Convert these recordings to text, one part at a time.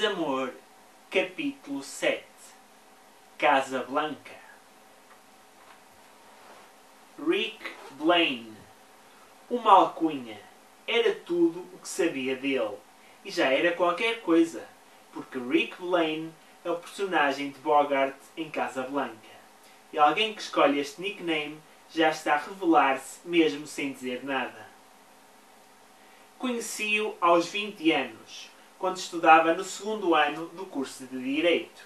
Desamor, capítulo 7. Casa Blanca. Rick Blaine. Uma alcunha. Era tudo o que sabia dele. E já era qualquer coisa, porque Rick Blaine é o personagem de Bogart em Casa Blanca. E alguém que escolhe este nickname já está a revelar-se mesmo sem dizer nada. Conheci-o aos 20 anos, quando estudava no segundo ano do curso de Direito.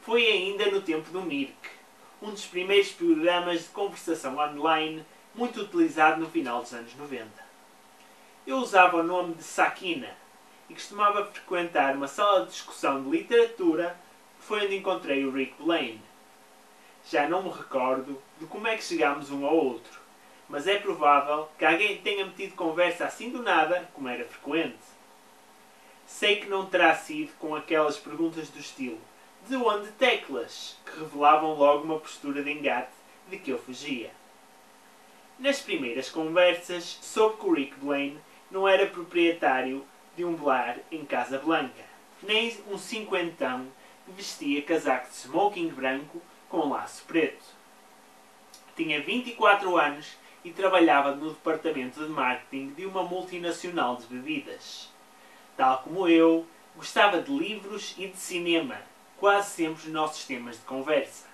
Foi ainda no tempo do Mirk, um dos primeiros programas de conversação online muito utilizado no final dos anos 90. Eu usava o nome de Sakina e costumava frequentar uma sala de discussão de literatura, que foi onde encontrei o Rick Blaine. Já não me recordo de como é que chegámos um ao outro, mas é provável que alguém tenha metido conversa assim do nada, como era frequente. Sei que não terá sido com aquelas perguntas do estilo "de onde teclas?", que revelavam logo uma postura de engate de que eu fugia. Nas primeiras conversas, soube que o Rick Blaine não era proprietário de um bar em Casa Blanca, nem um cinquentão que vestia casaco de smoking branco com laço preto. Tinha 24 anos e trabalhava no departamento de marketing de uma multinacional de bebidas. Tal como eu, gostava de livros e de cinema, quase sempre os nossos temas de conversa.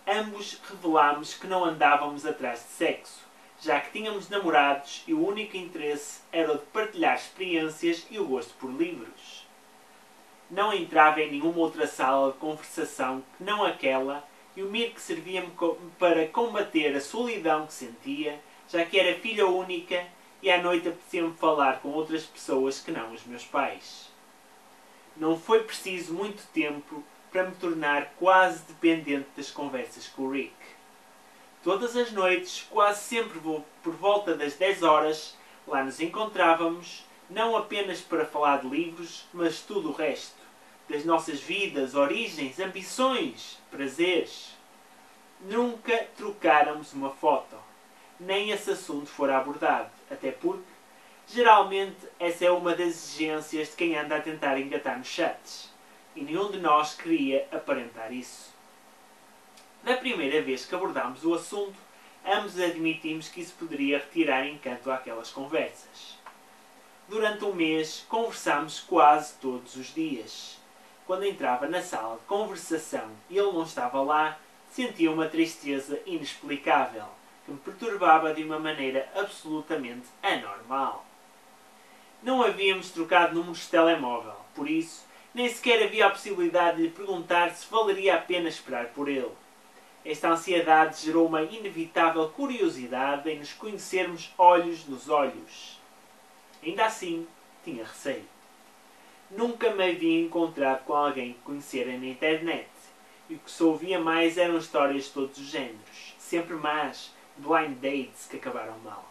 Ambos revelámos que não andávamos atrás de sexo, já que tínhamos namorados e o único interesse era o de partilhar experiências e o gosto por livros. Não entrava em nenhuma outra sala de conversação que não aquela, e o Mirk servia-me para combater a solidão que sentia, já que era filha única e à noite apetecia-me falar com outras pessoas que não os meus pais. Não foi preciso muito tempo para me tornar quase dependente das conversas com o Rick. Todas as noites, quase sempre por volta das 10 horas, lá nos encontrávamos, não apenas para falar de livros, mas tudo o resto, das nossas vidas, origens, ambições, prazeres. Nunca trocáramos uma foto, nem esse assunto fora abordado, até porque, geralmente, essa é uma das exigências de quem anda a tentar engatar nos chats, e nenhum de nós queria aparentar isso. Da primeira vez que abordámos o assunto, ambos admitimos que isso poderia retirar encanto àquelas conversas. Durante um mês, conversámos quase todos os dias. Quando entrava na sala de conversação e ele não estava lá, sentia uma tristeza inexplicável, que me perturbava de uma maneira absolutamente anormal. Não havíamos trocado números de telemóvel, por isso, nem sequer havia a possibilidade de lhe perguntar se valeria a pena esperar por ele. Esta ansiedade gerou uma inevitável curiosidade em nos conhecermos olhos nos olhos. Ainda assim, tinha receio. Nunca me havia encontrado com alguém que conhecera na internet, e o que se ouvia mais eram histórias de todos os géneros, sempre más, blind dates que acabaram mal.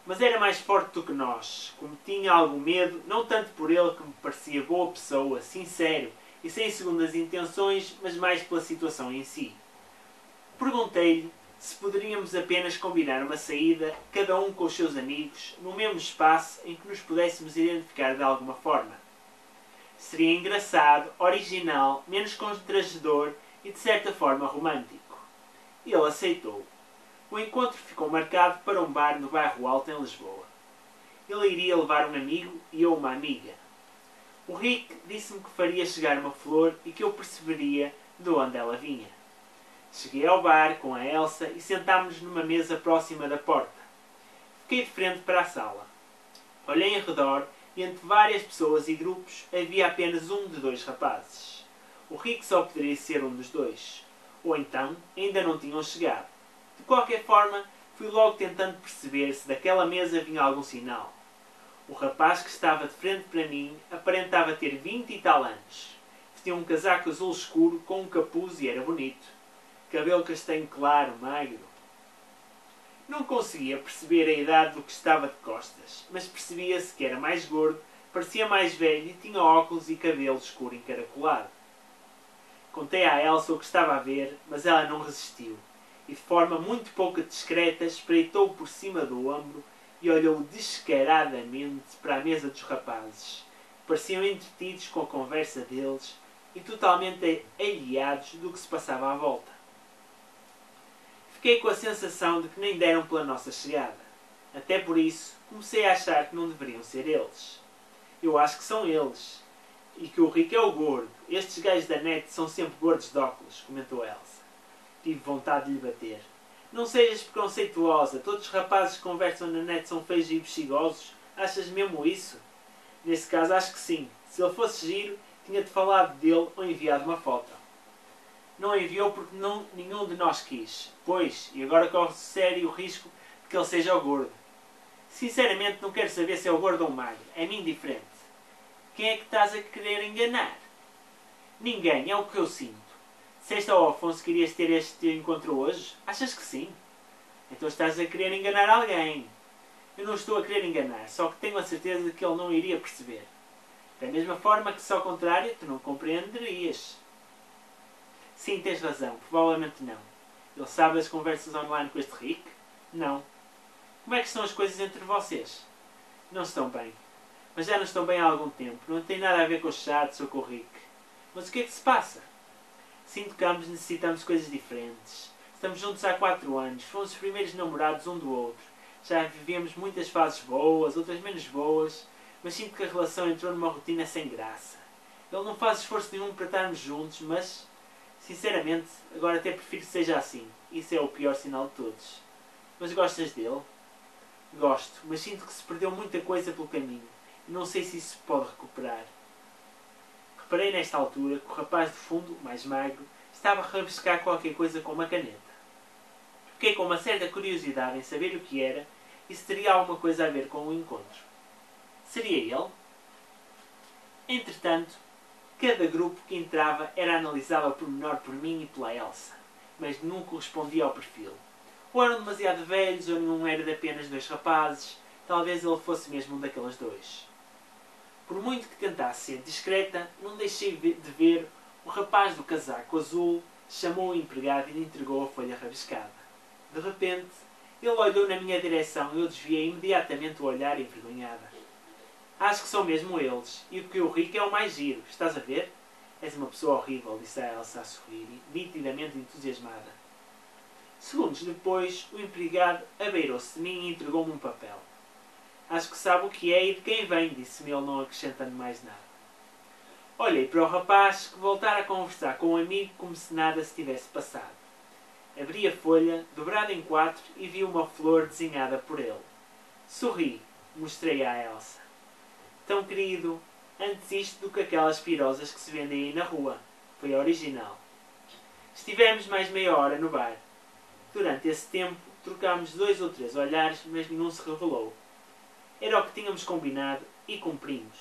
Mas era mais forte do que nós, como tinha algum medo, não tanto por ele que me parecia boa pessoa, sincero e sem segundas intenções, mas mais pela situação em si. Perguntei-lhe se poderíamos apenas combinar uma saída, cada um com os seus amigos, no mesmo espaço em que nos pudéssemos identificar de alguma forma. Seria engraçado, original, menos constrangedor e de certa forma romântico. E ele aceitou. O encontro ficou marcado para um bar no bairro Alto em Lisboa. Ele iria levar um amigo e eu uma amiga. O Rick disse-me que faria chegar uma flor e que eu perceberia de onde ela vinha. Cheguei ao bar com a Elsa e sentámos-nos numa mesa próxima da porta. Fiquei de frente para a sala. Olhei em redor e entre várias pessoas e grupos havia apenas um de dois rapazes. O Rick só poderia ser um dos dois. Ou então ainda não tinham chegado. De qualquer forma, fui logo tentando perceber se daquela mesa vinha algum sinal. O rapaz que estava de frente para mim aparentava ter 20 e tal anos. Vestia um casaco azul escuro com um capuz e era bonito. Cabelo castanho claro, magro. Não conseguia perceber a idade do que estava de costas, mas percebia-se que era mais gordo, parecia mais velho e tinha óculos e cabelo escuro encaracolado. Contei à Elsa o que estava a ver, mas ela não resistiu, e de forma muito pouco discreta espreitou por cima do ombro e olhou descaradamente para a mesa dos rapazes, Pareciam entretidos com a conversa deles e totalmente aliados do que se passava à volta. Fiquei com a sensação de que nem deram pela nossa chegada. Até por isso, comecei a achar que não deveriam ser eles. Eu acho que são eles. E que o rico é o gordo. Estes gajos da net são sempre gordos de óculos, comentou Elsa. Tive vontade de lhe bater. Não sejas preconceituosa. Todos os rapazes que conversam na net são feios e bexigosos. Achas mesmo isso? Nesse caso, acho que sim. Se ele fosse giro, tinha-te falado dele ou enviado uma foto. Não enviou porque nenhum de nós quis. Pois, e agora corre sério o risco de que ele seja o gordo. Sinceramente, não quero saber se é o gordo ou o magro. É-me indiferente. Quem é que estás a querer enganar? Ninguém, é o que eu sinto. Disseste ao Afonso que irias ter este encontro hoje? Achas que sim? Então estás a querer enganar alguém. Eu não estou a querer enganar, só que tenho a certeza de que ele não iria perceber. Da mesma forma que, se ao contrário, tu não compreenderias. Sim, tens razão. Provavelmente não. Ele sabe das conversas online com este Rick? Não. Como é que estão as coisas entre vocês? Não estão bem. Mas já não estão bem há algum tempo. Não tem nada a ver com os chats ou com o Rick. Mas o que é que se passa? Sinto que ambos necessitamos de coisas diferentes. Estamos juntos há 4 anos. Fomos os primeiros namorados um do outro. Já vivemos muitas fases boas, outras menos boas. Mas sinto que a relação entrou numa rotina sem graça. Ele não faz esforço nenhum para estarmos juntos, mas... Sinceramente, agora até prefiro que seja assim. Isso é o pior sinal de todos. Mas gostas dele? Gosto, mas sinto que se perdeu muita coisa pelo caminho. E não sei se isso se pode recuperar. Reparei nesta altura que o rapaz de fundo, mais magro, estava a rabiscar qualquer coisa com uma caneta. Fiquei com uma certa curiosidade em saber o que era e se teria alguma coisa a ver com o encontro. Seria ele? Entretanto, cada grupo que entrava era analisado ao pormenor por mim e pela Elsa, mas nenhum correspondia ao perfil. Ou eram demasiado velhos, ou nenhum era de apenas 2 rapazes. Talvez ele fosse mesmo um daqueles 2. Por muito que tentasse ser discreta, não deixei de ver o rapaz do casaco azul, chamou o empregado e lhe entregou a folha rabiscada. De repente, ele olhou na minha direção e eu desviei imediatamente o olhar envergonhada. Acho que são mesmo eles, e o que o rico é o mais giro, estás a ver? És uma pessoa horrível, disse a Elsa a sorrir, nitidamente entusiasmada. Segundos depois, o empregado abeirou-se de mim e entregou-me um papel. Acho que sabe o que é e de quem vem, disse-me ele, não acrescentando mais nada. Olhei para o rapaz, que voltara a conversar com um amigo como se nada se tivesse passado. Abri a folha, dobrada em 4, e vi uma flor desenhada por ele. Sorri, mostrei à Elsa. Tão querido, antes isto do que aquelas pirosas que se vendem aí na rua. Foi a original. Estivemos mais meia hora no bar. Durante esse tempo, trocámos 2 ou 3 olhares, mas nenhum se revelou. Era o que tínhamos combinado e cumprimos.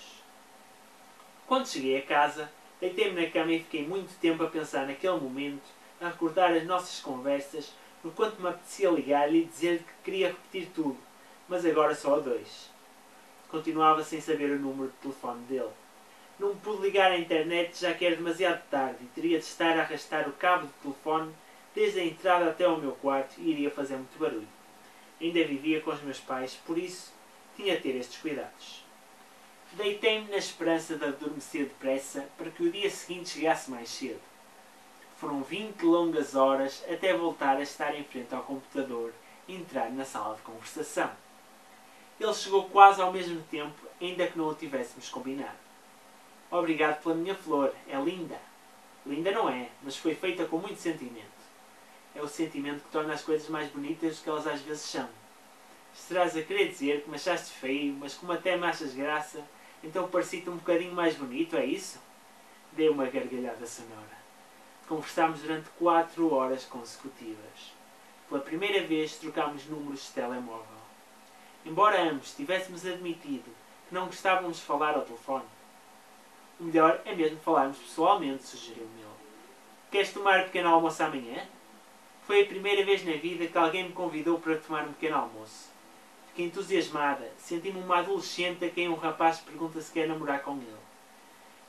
Quando cheguei a casa, deitei-me na cama e fiquei muito tempo a pensar naquele momento, a recordar as nossas conversas, no quanto me apetecia ligar-lhe e dizer-lhe que queria repetir tudo, mas agora só a 2. Continuava sem saber o número de telefone dele. Não me pude ligar à internet já que era demasiado tarde e teria de estar a arrastar o cabo do telefone desde a entrada até ao meu quarto e iria fazer muito barulho. Ainda vivia com os meus pais, por isso tinha de ter estes cuidados. Deitei-me na esperança de adormecer depressa para que o dia seguinte chegasse mais cedo. Foram 20 longas horas até voltar a estar em frente ao computador e entrar na sala de conversação. Ele chegou quase ao mesmo tempo, ainda que não o tivéssemos combinado. Obrigado pela minha flor, é linda. Linda não é, mas foi feita com muito sentimento. É o sentimento que torna as coisas mais bonitas do que elas às vezes são. Estarás a querer dizer que me achaste feio, mas como até me achas graça, então pareci-te um bocadinho mais bonito, é isso? Dei uma gargalhada sonora. Conversámos durante 4 horas consecutivas. Pela primeira vez trocámos números de telemóvel. Embora ambos tivéssemos admitido que não gostávamos de falar ao telefone. O melhor é mesmo falarmos pessoalmente, sugeriu-me ele. Queres tomar um pequeno almoço amanhã? Foi a primeira vez na vida que alguém me convidou para tomar um pequeno almoço. Fiquei entusiasmada, senti-me uma adolescente a quem um rapaz pergunta se quer namorar com ele.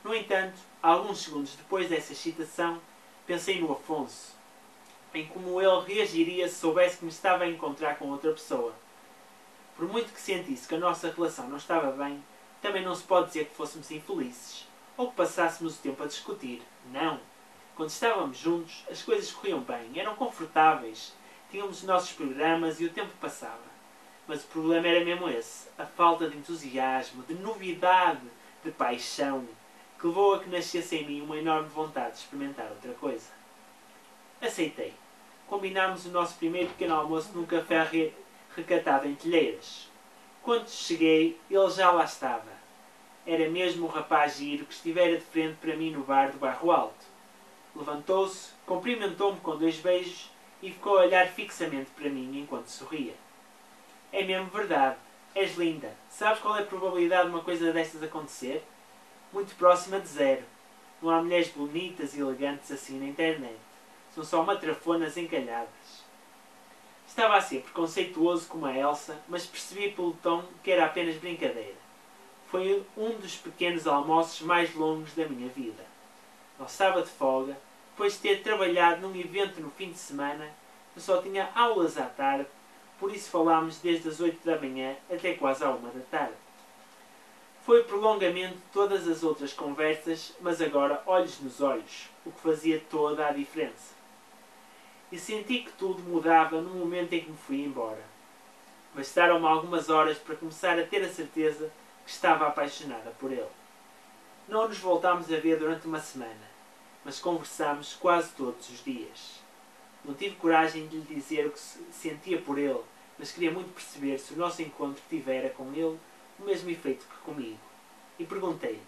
No entanto, alguns segundos depois dessa excitação, pensei no Afonso, em como ele reagiria se soubesse que me estava a encontrar com outra pessoa. Por muito que sentisse que a nossa relação não estava bem, Também não se pode dizer que fôssemos infelizes, ou que passássemos o tempo a discutir. Não. Quando estávamos juntos, as coisas corriam bem, eram confortáveis, tínhamos os nossos programas e o tempo passava. Mas o problema era mesmo esse, a falta de entusiasmo, de novidade, de paixão, que levou a que nascesse em mim uma enorme vontade de experimentar outra coisa. Aceitei. Combinámos o nosso primeiro pequeno almoço num café recatado em Telheiras. Quando cheguei, ele já lá estava. Era mesmo o rapaz giro que estivera de frente para mim no bar do Bairro Alto. Levantou-se, cumprimentou-me com 2 beijos e ficou a olhar fixamente para mim enquanto sorria. É mesmo verdade. És linda. Sabes qual é a probabilidade de uma coisa destas acontecer? Muito próxima de 0. Não há mulheres bonitas e elegantes assim na internet. São só matrafonas encalhadas. Estava a ser preconceituoso como a Elsa, mas percebi pelo tom que era apenas brincadeira. Foi um dos pequenos almoços mais longos da minha vida. Ele estava de folga, depois de ter trabalhado num evento no fim de semana, eu só tinha aulas à tarde, por isso falámos desde as 8 da manhã até quase à 1 da tarde. Foi prolongamento de todas as outras conversas, mas agora olhos nos olhos, o que fazia toda a diferença. E senti que tudo mudava no momento em que me fui embora. Bastaram-me algumas horas para começar a ter a certeza que estava apaixonada por ele. Não nos voltámos a ver durante uma semana, mas conversámos quase todos os dias. Não tive coragem de lhe dizer o que sentia por ele, mas queria muito perceber se o nosso encontro tivera com ele o mesmo efeito que comigo. E perguntei-lhe.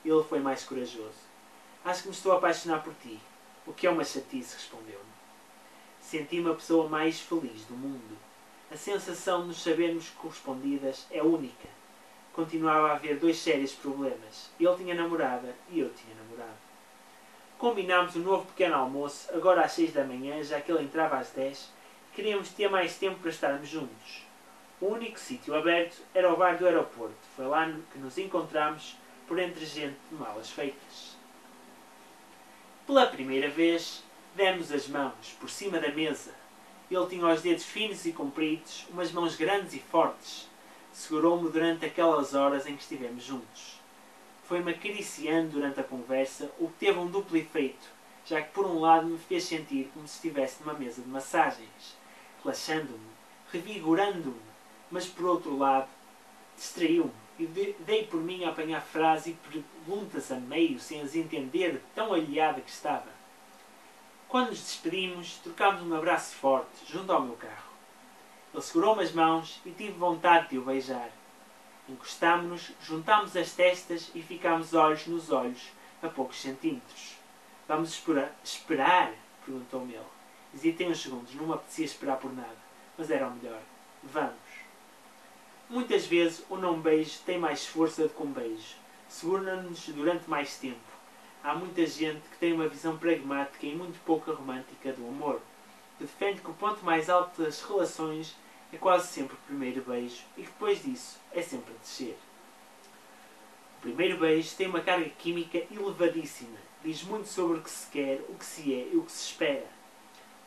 Ele foi mais corajoso. Acho que me estou a apaixonar por ti. O que é uma chatice, respondeu-me. Senti-me a pessoa mais feliz do mundo. A sensação de nos sabermos correspondidas é única. Continuava a haver 2 sérios problemas. Ele tinha namorada e eu tinha namorado. Combinámos um novo pequeno almoço, agora às 6 da manhã, já que ele entrava às 10. Queríamos ter mais tempo para estarmos juntos. O único sítio aberto era o bar do aeroporto. Foi lá que nos encontramos por entre gente de malas feitas. Pela primeira vez, demos as mãos por cima da mesa. Ele tinha os dedos finos e compridos, umas mãos grandes e fortes. Segurou-me durante aquelas horas em que estivemos juntos. Foi-me acariciando durante a conversa, o que teve um duplo efeito, já que por um lado me fez sentir como se estivesse numa mesa de massagens, relaxando-me, revigorando-me, mas por outro lado, distraiu-me e dei por mim a apanhar frases e perguntas a meio, sem as entender, tão aliada que estava. Quando nos despedimos, trocámos um abraço forte, junto ao meu carro. Ele segurou-me as mãos e tive vontade de o beijar. Encostámo-nos, juntámos as testas e ficámos olhos nos olhos, a poucos centímetros. Vamos esperar? Perguntou-me ele. Hesitei uns segundos, não me apetecia esperar por nada, mas era o melhor. Vamos. Muitas vezes o não beijo tem mais força do que um beijo. Segura-nos durante mais tempo. Há muita gente que tem uma visão pragmática e muito pouca romântica do amor, que defende que o ponto mais alto das relações é quase sempre o primeiro beijo e que depois disso é sempre a descer. O primeiro beijo tem uma carga química elevadíssima. Diz muito sobre o que se quer, o que se é e o que se espera.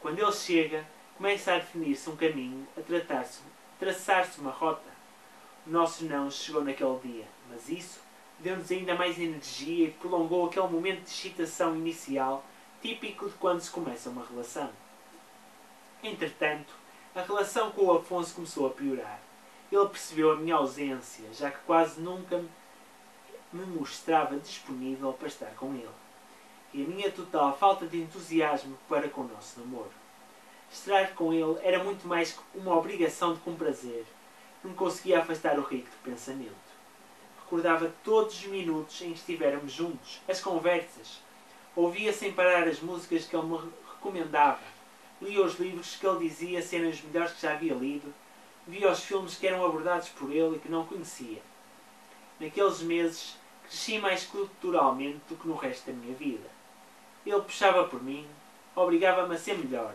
Quando ele chega, começa a definir-se um caminho, a traçar-se uma rota. O nosso não chegou naquele dia, mas isso deu-nos ainda mais energia e prolongou aquele momento de excitação inicial típico de quando se começa uma relação. Entretanto, a relação com o Afonso começou a piorar. Ele percebeu a minha ausência, já que quase nunca me mostrava disponível para estar com ele. E a minha total falta de entusiasmo para com o nosso namoro. Estar com ele era muito mais que uma obrigação de comprazer. Não conseguia afastar o rico do pensamento. Recordava todos os minutos em que estivéramos juntos, as conversas. Ouvia sem parar as músicas que ele me recomendava. Lia os livros que ele dizia serem os melhores que já havia lido. Via os filmes que eram abordados por ele e que não conhecia. Naqueles meses, cresci mais culturalmente do que no resto da minha vida. Ele puxava por mim, obrigava-me a ser melhor.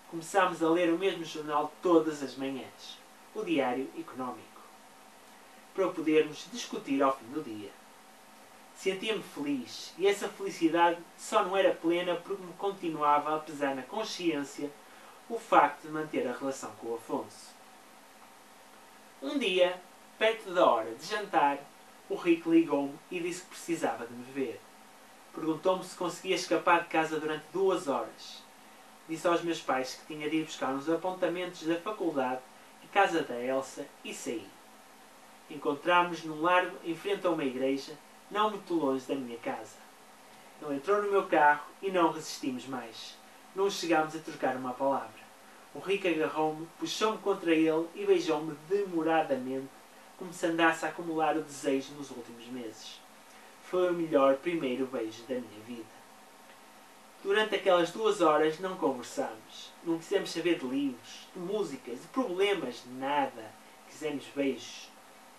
Começámos a ler o mesmo jornal todas as manhãs, o Diário Económico, para o podermos discutir ao fim do dia. Sentia-me feliz, e essa felicidade só não era plena porque me continuava a pesar na consciência o facto de manter a relação com o Afonso. Um dia, perto da hora de jantar, o Rick ligou-me e disse que precisava de me ver. Perguntou-me se conseguia escapar de casa durante 2 horas. Disse aos meus pais que tinha de ir buscar uns apontamentos da faculdade à casa da Elsa e saí. Encontrámos-nos num largo em frente a uma igreja, não muito longe da minha casa. Ele entrou no meu carro e não resistimos mais. Não chegámos a trocar uma palavra. O Rick agarrou-me, puxou-me contra ele e beijou-me demoradamente, como se andasse a acumular o desejo nos últimos meses. Foi o melhor primeiro beijo da minha vida. Durante aquelas 2 horas não conversámos. Não quisemos saber de livros, de músicas, de problemas, nada. Quisemos beijos.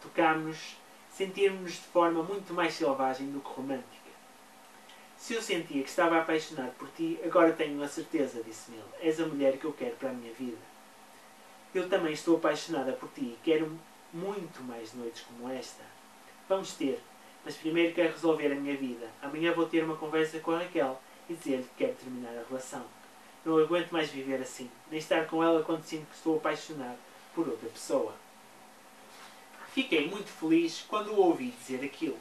Tocámos-nos, sentimos-nos de forma muito mais selvagem do que romântica. Se eu sentia que estava apaixonado por ti, agora tenho a certeza, disse-me ele. És a mulher que eu quero para a minha vida. Eu também estou apaixonada por ti e quero muito mais noites como esta. Vamos ter, mas primeiro quero resolver a minha vida. Amanhã vou ter uma conversa com a Raquel e dizer-lhe que quero terminar a relação. Não aguento mais viver assim, nem estar com ela quando sinto que estou apaixonado por outra pessoa. Fiquei muito feliz quando o ouvi dizer aquilo.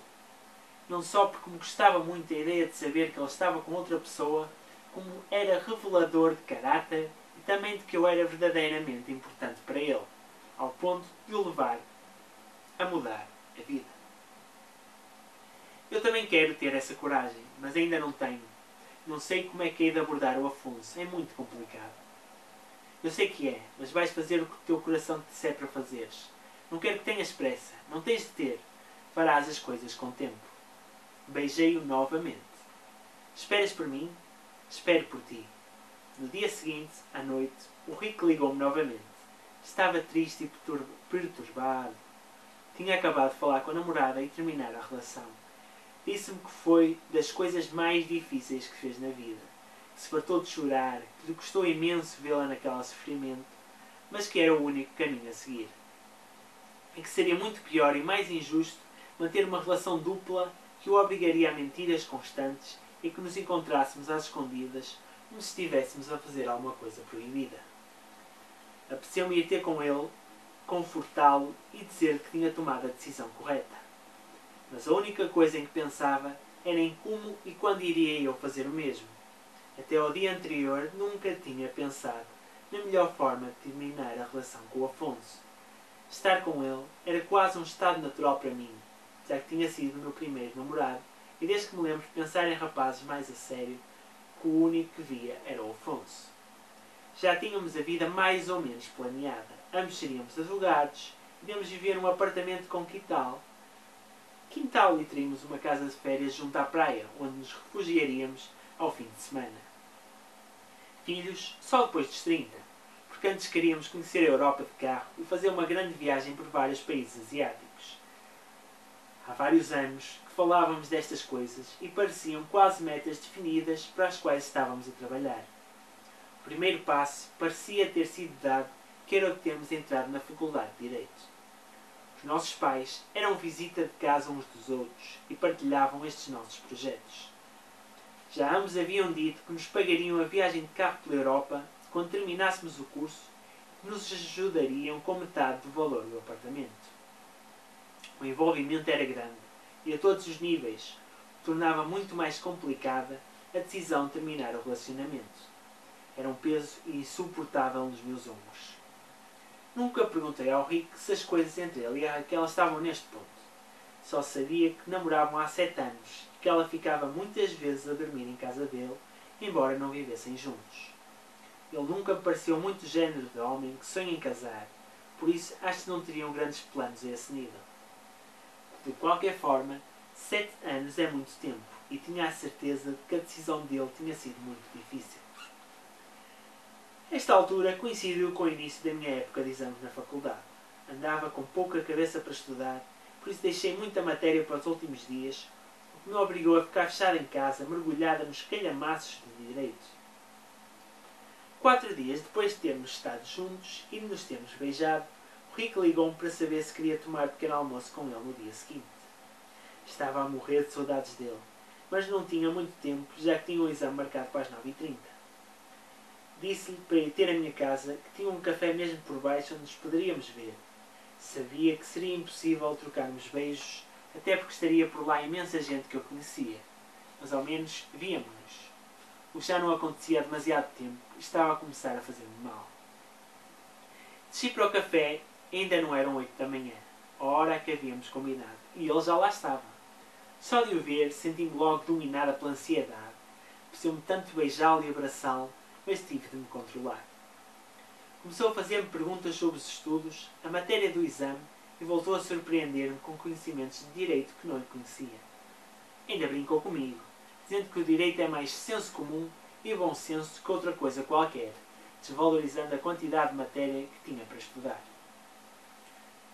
Não só porque me gostava muito a ideia de saber que ele estava com outra pessoa, como era revelador de caráter e também de que eu era verdadeiramente importante para ele, ao ponto de o levar a mudar a vida. Eu também quero ter essa coragem, mas ainda não tenho. Não sei como é que hei de abordar o Afonso, é muito complicado. Eu sei que é, mas vais fazer o que o teu coração te disser para fazeres. Não quero que tenhas pressa, não tens de ter. Farás as coisas com tempo. Beijei-o novamente. Esperas por mim? Espero por ti. No dia seguinte, à noite, o Rick ligou-me novamente. Estava triste e perturbado. Tinha acabado de falar com a namorada e terminar a relação. Disse-me que foi das coisas mais difíceis que fez na vida. Que se fartou de chorar, que lhe custou imenso vê-la naquele sofrimento, mas que era o único caminho a seguir. E que seria muito pior e mais injusto manter uma relação dupla que o obrigaria a mentiras constantes e que nos encontrássemos às escondidas como se estivéssemos a fazer alguma coisa proibida. Apeteceu-me ir ter com ele, confortá-lo e dizer que tinha tomado a decisão correta. Mas a única coisa em que pensava era em como e quando iria eu fazer o mesmo. Até ao dia anterior nunca tinha pensado na melhor forma de terminar a relação com o Afonso. Estar com ele era quase um estado natural para mim, já que tinha sido o meu primeiro namorado e desde que me lembro de pensar em rapazes mais a sério, que o único que via era o Afonso. Já tínhamos a vida mais ou menos planeada. Ambos seríamos advogados, iríamos viver num apartamento com quintal e teríamos uma casa de férias junto à praia, onde nos refugiaríamos ao fim de semana. Filhos só depois dos 30, porque antes queríamos conhecer a Europa de carro e fazer uma grande viagem por vários países asiáticos. Há vários anos que falávamos destas coisas e pareciam quase metas definidas para as quais estávamos a trabalhar. O primeiro passo parecia ter sido dado, que era o de termos entrado na Faculdade de Direito. Os nossos pais eram visita de casa uns dos outros e partilhavam estes nossos projetos. Já ambos haviam dito que nos pagariam a viagem de carro pela Europa quando terminássemos o curso e que nos ajudariam com metade do valor do apartamento. O envolvimento era grande e a todos os níveis tornava muito mais complicada a decisão de terminar o relacionamento. Era um peso insuportável nos meus ombros. Nunca perguntei ao Rick se as coisas entre ele e a Raquel estavam neste ponto. Só sabia que namoravam há 7 anos e que ela ficava muitas vezes a dormir em casa dele, embora não vivessem juntos. Ele nunca me pareceu muito género de homem que sonha em casar, por isso acho que não teriam grandes planos a esse nível. De qualquer forma, 7 anos é muito tempo e tinha a certeza de que a decisão dele tinha sido muito difícil. Esta altura coincidiu com o início da minha época de exames na faculdade. Andava com pouca cabeça para estudar, por isso deixei muita matéria para os últimos dias, o que me obrigou a ficar fechada em casa, mergulhada nos calhamaços de direito. 4 dias depois de termos estado juntos e de nos termos beijado, o Rick ligou-me para saber se queria tomar pequeno almoço com ele no dia seguinte. Estava a morrer de saudades dele, mas não tinha muito tempo, já que tinha um exame marcado para as 9h30. Disse-lhe para ir ter a minha casa, que tinha um café mesmo por baixo onde nos poderíamos ver. Sabia que seria impossível trocarmos beijos até porque estaria por lá imensa gente que eu conhecia. Mas ao menos víamos-nos. O que já não acontecia há demasiado tempo e estava a começar a fazer-me mal. Desci para o café e ainda não eram 8 da manhã, a hora que havíamos combinado, e ele já lá estava. Só de o ver, senti-me logo dominada pela ansiedade. Pareceu-me tanto beijá-lo e abraçá-lo, mas tive de me controlar. Começou a fazer-me perguntas sobre os estudos, a matéria do exame, e voltou a surpreender-me com conhecimentos de direito que não lhe conhecia. Ainda brincou comigo, dizendo que o direito é mais senso comum e bom senso que outra coisa qualquer, desvalorizando a quantidade de matéria que tinha para estudar.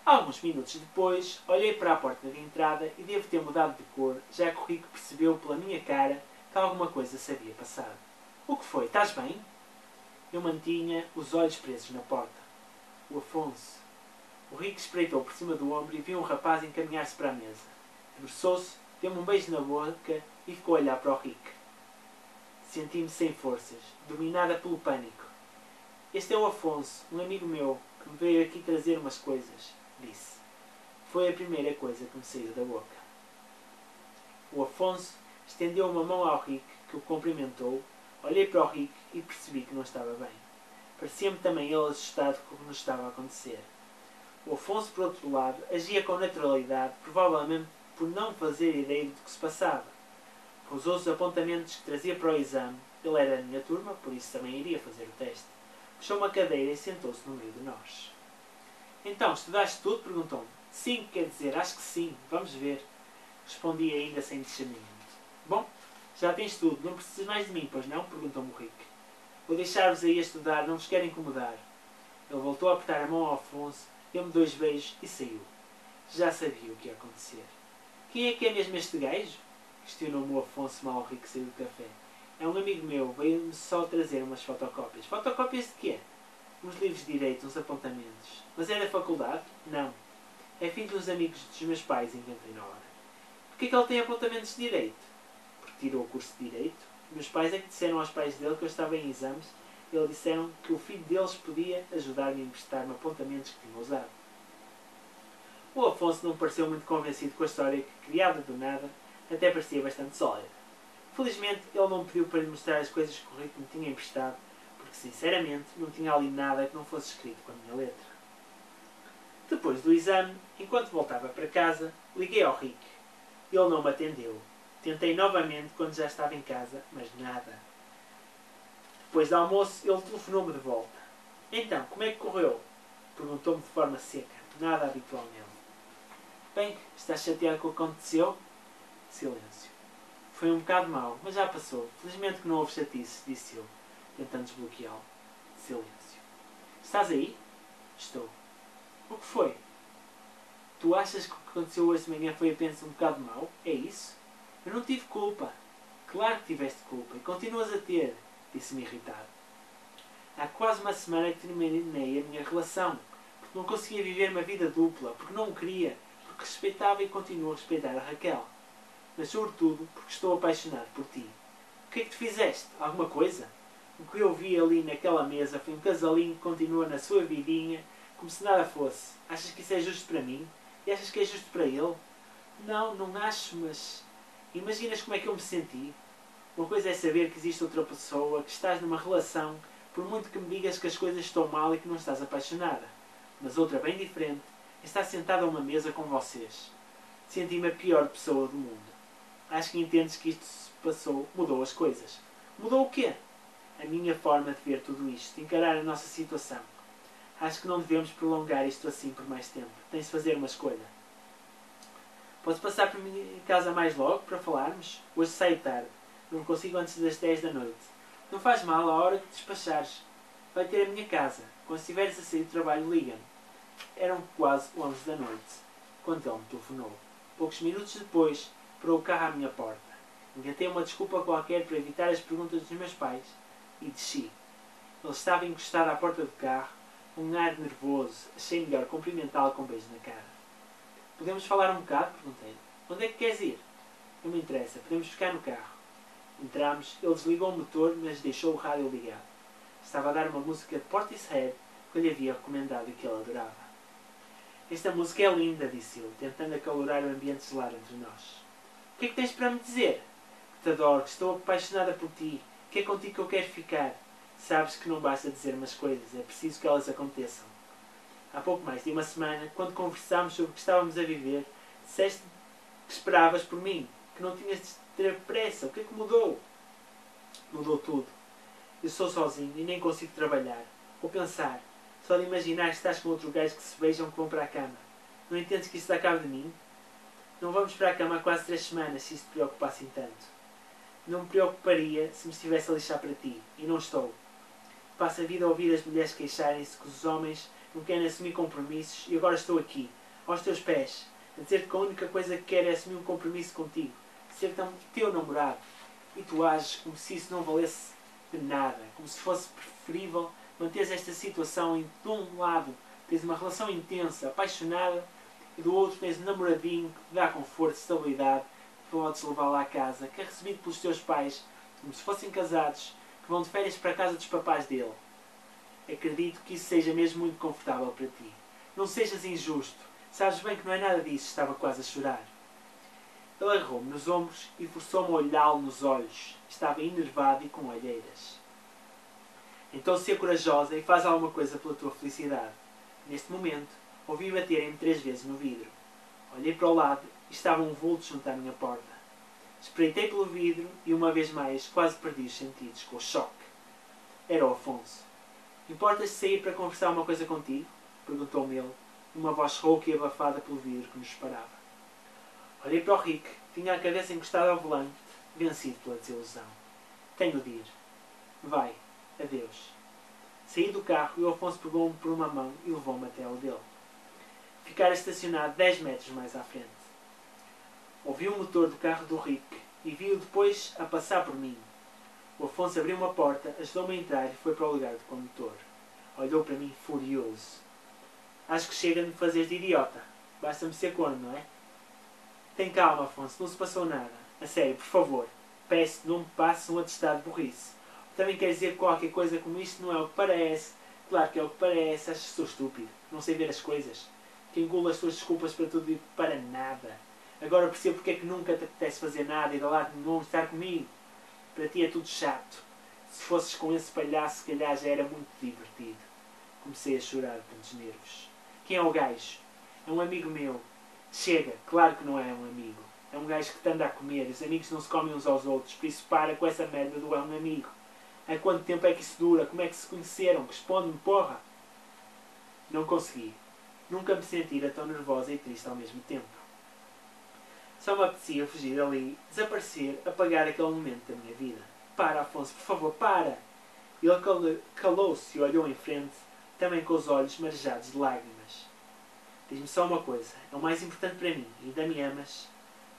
Alguns minutos depois, olhei para a porta de entrada e devo ter mudado de cor, já que o Rico percebeu pela minha cara que alguma coisa se havia passado. O que foi? Estás bem? Eu mantinha os olhos presos na porta. O Afonso. O Rico espreitou por cima do ombro e viu um rapaz encaminhar-se para a mesa. Debruçou-se, deu-me um beijo na boca e ficou a olhar para o Rico. Senti-me sem forças, dominada pelo pânico. Este é o Afonso, um amigo meu, que me veio aqui trazer umas coisas, disse. Foi a primeira coisa que me saiu da boca. O Afonso estendeu uma mão ao Rico, que o cumprimentou. Olhei para o Rico e percebi que não estava bem. Parecia-me também ele assustado com o que nos estava a acontecer. O Afonso, por outro lado, agia com naturalidade, provavelmente por não fazer ideia do que se passava. Pousou os apontamentos que trazia para o exame. Ele era da minha turma, por isso também iria fazer o teste. Puxou uma cadeira e sentou-se no meio de nós. Então, estudaste tudo? Perguntou-me. Sim, quer dizer, acho que sim. Vamos ver. Respondi ainda sem discernimento. Bom, já tens tudo. Não precisas mais de mim, pois não? Perguntou-me o Rico. Vou deixar-vos aí a estudar, não vos quero incomodar. Ele voltou a apertar a mão ao Afonso, deu-me 2 beijos e saiu. Já sabia o que ia acontecer. Quem é mesmo este gajo? Questionou-me o Afonso mal o Rico saiu do café. É um amigo meu, veio-me só trazer umas fotocópias. Fotocópias de quê? Uns livros de direito, uns apontamentos. Mas é da faculdade? Não. É filho de uns amigos dos meus pais, inventei na hora. Porquê é que ele tem apontamentos de direito? Porque tirou o curso de direito. Meus pais é que disseram aos pais dele que eu estava em exames e eles disseram que o filho deles podia ajudar-me a emprestar-me apontamentos que tinha usado. O Afonso não pareceu muito convencido com a história que, criada do nada, até parecia bastante sólida. Felizmente, ele não pediu para lhe mostrar as coisas que o Rico me tinha emprestado, porque, sinceramente, não tinha ali nada que não fosse escrito com a minha letra. Depois do exame, enquanto voltava para casa, liguei ao Rico. Ele não me atendeu. Tentei novamente quando já estava em casa, mas nada. Depois do almoço, ele telefonou-me de volta. Então, como é que correu? Perguntou-me de forma seca, nada habitual nele. Bem, estás chateado com o que aconteceu? Silêncio. Foi um bocado mau, mas já passou. Felizmente que não houve chatice, disse eu, tentando desbloqueá-lo. Silêncio. Estás aí? Estou. O que foi? Tu achas que o que aconteceu hoje de manhã foi apenas um bocado mau? É isso? Eu não tive culpa. Claro que tiveste culpa e continuas a ter, disse-me irritado. Há quase uma semana que terminei a minha relação, porque não conseguia viver uma vida dupla, porque não o queria, porque respeitava e continuo a respeitar a Raquel. Mas sobretudo porque estou apaixonado por ti. O que é que tu fizeste? Alguma coisa? O que eu vi ali naquela mesa foi um casalinho que continua na sua vidinha, como se nada fosse. Achas que isso é justo para mim? E achas que é justo para ele? Não, não acho, mas... Imaginas como é que eu me senti? Uma coisa é saber que existe outra pessoa, que estás numa relação, por muito que me digas que as coisas estão mal e que não estás apaixonada. Mas outra bem diferente é estar sentada a uma mesa com vocês. Senti-me a pior pessoa do mundo. Acho que entendes que isto se passou, mudou as coisas. Mudou o quê? A minha forma de ver tudo isto, de encarar a nossa situação. Acho que não devemos prolongar isto assim por mais tempo. Tens de fazer uma escolha. Podes passar por minha casa mais logo para falarmos? Hoje saio tarde. Não consigo antes das 10 da noite. Não faz mal a hora que despachares. Vai ter a minha casa. Quando estiveres a sair do trabalho, liga-me. Eram quase 11 da noite, quando ele me telefonou. Poucos minutos depois, parou o carro à minha porta. Inventei uma desculpa qualquer para evitar as perguntas dos meus pais e desci. Ele estava encostado à porta do carro, com um ar nervoso. Achei melhor cumprimentá-lo com um beijo na cara. Podemos falar um bocado? Perguntei-lhe. Onde é que queres ir? Não me interessa, podemos ficar no carro. Entramos, ele desligou o motor, mas deixou o rádio ligado. Estava a dar uma música de Portishead que eu lhe havia recomendado e que ele adorava. Esta música é linda, disse ele, tentando acalorar o ambiente gelado entre nós. O que é que tens para me dizer? Que te adoro, que estou apaixonada por ti, que é contigo que eu quero ficar. Sabes que não basta dizer-me as coisas, é preciso que elas aconteçam. Há pouco mais de uma semana, quando conversámos sobre o que estávamos a viver, disseste que esperavas por mim, que não tinhas de ter pressa. O que é que mudou? Mudou tudo. Eu sou sozinho e nem consigo trabalhar. Ou pensar. Só de imaginar que estás com outro gajo que se beijam que vão para a cama. Não entendes que isso dá cabo de mim? Não vamos para a cama há quase 3 semanas, se isso te preocupa assim tanto. Não me preocuparia se me estivesse a lixar para ti. E não estou. Passo a vida a ouvir as mulheres queixarem-se que os homens não querem assumir compromissos e agora estou aqui, aos teus pés, a dizer-te que a única coisa que quero é assumir um compromisso contigo. Ser teu namorado. E tu ages como se isso não valesse de nada. Como se fosse preferível manteres esta situação em que de um lado tens uma relação intensa, apaixonada, e do outro tens um namoradinho que te dá conforto, estabilidade, que podes levar lá à casa, que é recebido pelos teus pais, como se fossem casados, que vão de férias para a casa dos papás dele. Acredito que isso seja mesmo muito confortável para ti. Não sejas injusto. Sabes bem que não é nada disso. Estava quase a chorar. Ele agarrou-me nos ombros e forçou-me a olhá-lo nos olhos. Estava enervado e com olheiras. Então ser corajosa e faz alguma coisa pela tua felicidade. Neste momento, ouvi baterem-me 3 vezes no vidro. Olhei para o lado e estava um vulto junto à minha porta. Espreitei pelo vidro e uma vez mais quase perdi os sentidos com o choque. Era o Afonso. Importas-te sair para conversar uma coisa contigo? Perguntou-me ele, numa voz rouca e abafada pelo vidro que nos separava. Olhei para o Rick, tinha a cabeça encostada ao volante, vencido pela desilusão. Tenho de ir. Vai. Adeus. Saí do carro e o Afonso pegou-me por uma mão e levou-me até ao dele. Ficara estacionado 10 metros mais à frente. Ouvi o motor do carro do Rick e vi-o depois a passar por mim. O Afonso abriu uma porta, ajudou-me a entrar e foi para o lugar do condutor. Olhou para mim furioso. Acho que chega de me fazer de idiota. Basta-me ser corno, não é? Tem calma, Afonso, não se passou nada. A sério, por favor. Peço que não me passe um atestado de burrice. Também quer dizer qualquer coisa como isto não é o que parece. Claro que é o que parece. Achas que sou estúpido. Não sei ver as coisas. Que engulo as tuas desculpas para tudo e para nada. Agora percebo porque é que nunca te apetece fazer nada e de lá de novo estar comigo. Para ti é tudo chato. Se fosses com esse palhaço, se calhar já era muito divertido. Comecei a chorar de tantos nervos. Quem é o gajo? É um amigo meu. Chega, claro que não é um amigo. É um gajo que te anda a comer. Os amigos não se comem uns aos outros. Por isso para com essa merda do é um amigo. Há quanto tempo é que isso dura? Como é que se conheceram? Responde-me, porra! Não consegui. Nunca me sentira tão nervosa e triste ao mesmo tempo. Só me apetecia fugir dali, desaparecer, apagar aquele momento da minha vida. Para, Afonso, por favor, para! Ele calou-se e olhou em frente, também com os olhos marejados de lágrimas. Diz-me só uma coisa, é o mais importante para mim, ainda me amas?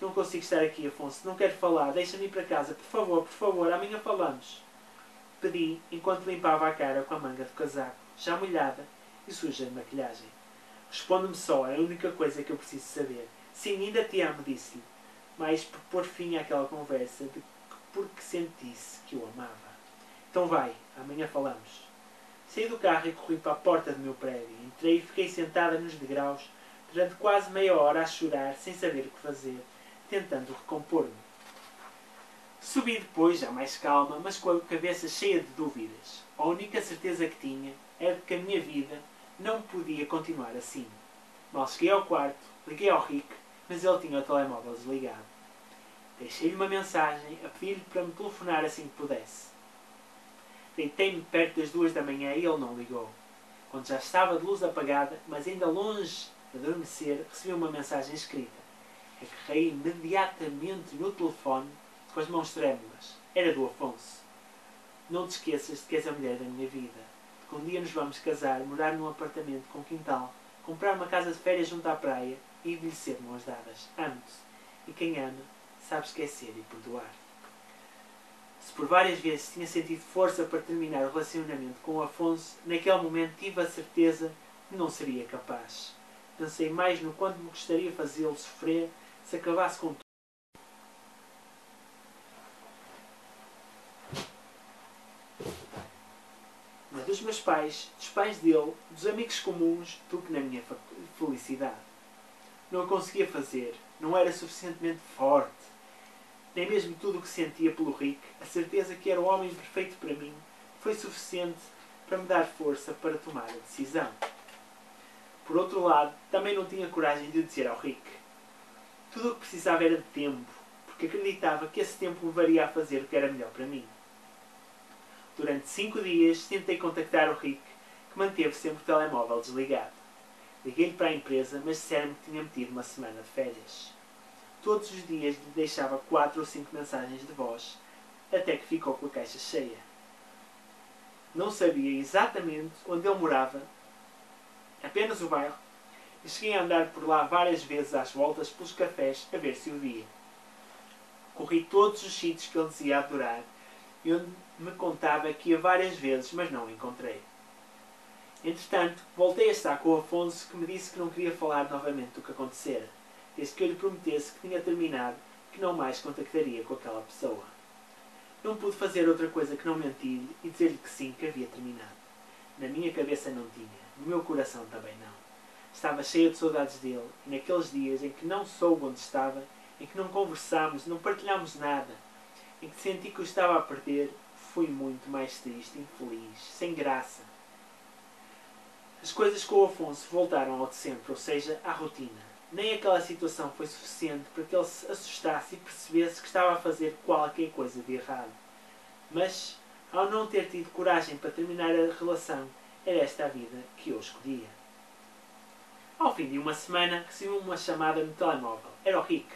Não consigo estar aqui, Afonso, não quero falar, deixa-me ir para casa, por favor, amanhã falamos. Pedi, enquanto limpava a cara com a manga do casaco, já molhada e suja de maquilhagem. Responde-me só, é a única coisa que eu preciso saber. Sim, ainda te amo, disse-lhe, mas por pôr fim àquela conversa de porque sentisse que o amava. Então vai, amanhã falamos. Saí do carro e corri para a porta do meu prédio. Entrei e fiquei sentada nos degraus durante quase meia hora a chorar, sem saber o que fazer, tentando recompor-me. Subi depois, já mais calma, mas com a cabeça cheia de dúvidas. A única certeza que tinha era de que a minha vida não podia continuar assim. Mal cheguei ao quarto, liguei ao Rick, mas ele tinha o telemóvel desligado. Deixei-lhe uma mensagem a pedir-lhe para me telefonar assim que pudesse. Deitei-me perto das 2 da manhã e ele não ligou. Quando já estava de luz apagada, mas ainda longe de adormecer, recebi uma mensagem escrita. Agarrei imediatamente no telefone com as mãos trêmulas. Era do Afonso. Não te esqueças de que és a mulher da minha vida. De que um dia nos vamos casar, morar num apartamento com quintal, comprar uma casa de férias junto à praia e envelhecer de mãos dadas. Amo-te. E quem ama, sabe esquecer e perdoar. Se por várias vezes tinha sentido força para terminar o relacionamento com o Afonso, naquele momento tive a certeza que não seria capaz. Pensei mais no quanto me gostaria fazê-lo sofrer se acabasse com tudo. Mas dos meus meus pais, dos pais dele, dos amigos comuns, do que na minha felicidade. Não o conseguia fazer, não era suficientemente forte. Nem mesmo tudo o que sentia pelo Rick, a certeza que era o homem perfeito para mim, foi suficiente para me dar força para tomar a decisão. Por outro lado, também não tinha coragem de o dizer ao Rick. Tudo o que precisava era de tempo, porque acreditava que esse tempo levaria a fazer o que era melhor para mim. Durante 5 dias tentei contactar o Rick, que manteve sempre o telemóvel desligado. Liguei-lhe para a empresa, mas disseram-me que tinha metido uma semana de férias. Todos os dias lhe deixava 4 ou 5 mensagens de voz, até que ficou com a caixa cheia. Não sabia exatamente onde ele morava, apenas o bairro, e cheguei a andar por lá várias vezes às voltas pelos cafés a ver se o via. Corri todos os sítios que ele dizia adorar e onde me contava que ia várias vezes, mas não o encontrei. Entretanto, voltei a estar com o Afonso, que me disse que não queria falar novamente do que acontecera, desde que eu lhe prometesse que tinha terminado e que não mais contactaria com aquela pessoa. Não pude fazer outra coisa que não mentir-lhe e dizer-lhe que sim, que havia terminado. Na minha cabeça não tinha, no meu coração também não. Estava cheia de saudades dele, e naqueles dias em que não soube onde estava, em que não conversámos, não partilhámos nada, em que senti que o estava a perder, fui muito mais triste, infeliz, sem graça. As coisas com o Afonso voltaram ao de sempre, ou seja, à rotina. Nem aquela situação foi suficiente para que ele se assustasse e percebesse que estava a fazer qualquer coisa de errado. Mas, ao não ter tido coragem para terminar a relação, era esta a vida que eu escolhia. Ao fim de uma semana, recebi uma chamada no telemóvel. Era o Rick.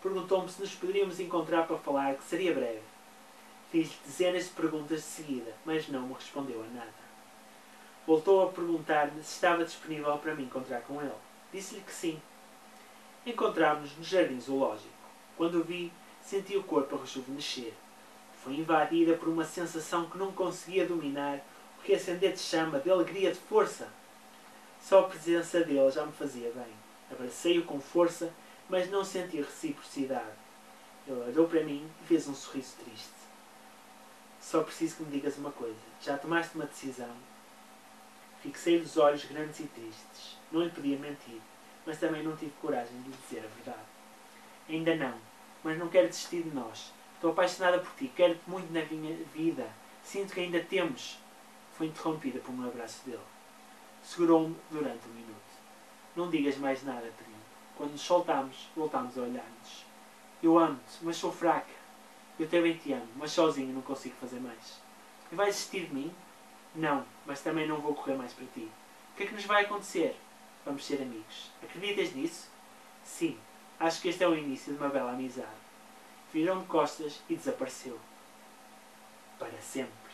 Perguntou-me se nos poderíamos encontrar para falar, que seria breve. Fiz-lhe dezenas de perguntas de seguida, mas não me respondeu a nada. Voltou a perguntar-me se estava disponível para me encontrar com ele. Disse-lhe que sim. Encontrámos-nos no jardim zoológico. Quando o vi, senti o corpo a rejuvenescer. Fui invadida por uma sensação que não conseguia dominar, porque acender de chama, de alegria, de força. Só a presença dele já me fazia bem. Abracei-o com força, mas não senti reciprocidade. Ele olhou para mim e fez um sorriso triste. Só preciso que me digas uma coisa. Já tomaste uma decisão? Fixei-lhe os olhos grandes e tristes. Não lhe podia mentir, mas também não tive coragem de lhe dizer a verdade. Ainda não, mas não quero desistir de nós. Estou apaixonada por ti, quero-te muito na minha vida. Sinto que ainda temos. Foi interrompida por um abraço dele. Segurou-me durante 1 minuto. Não digas mais nada, Terino. Quando nos soltámos, voltámos a olhar-nos. Eu amo-te, mas sou fraca. Eu também te amo, mas sozinho não consigo fazer mais. E vais desistir de mim? Não, mas também não vou correr mais para ti. O que é que nos vai acontecer? Vamos ser amigos. Acreditas nisso? Sim, acho que este é o início de uma bela amizade. Virou-me costas e desapareceu. Para sempre.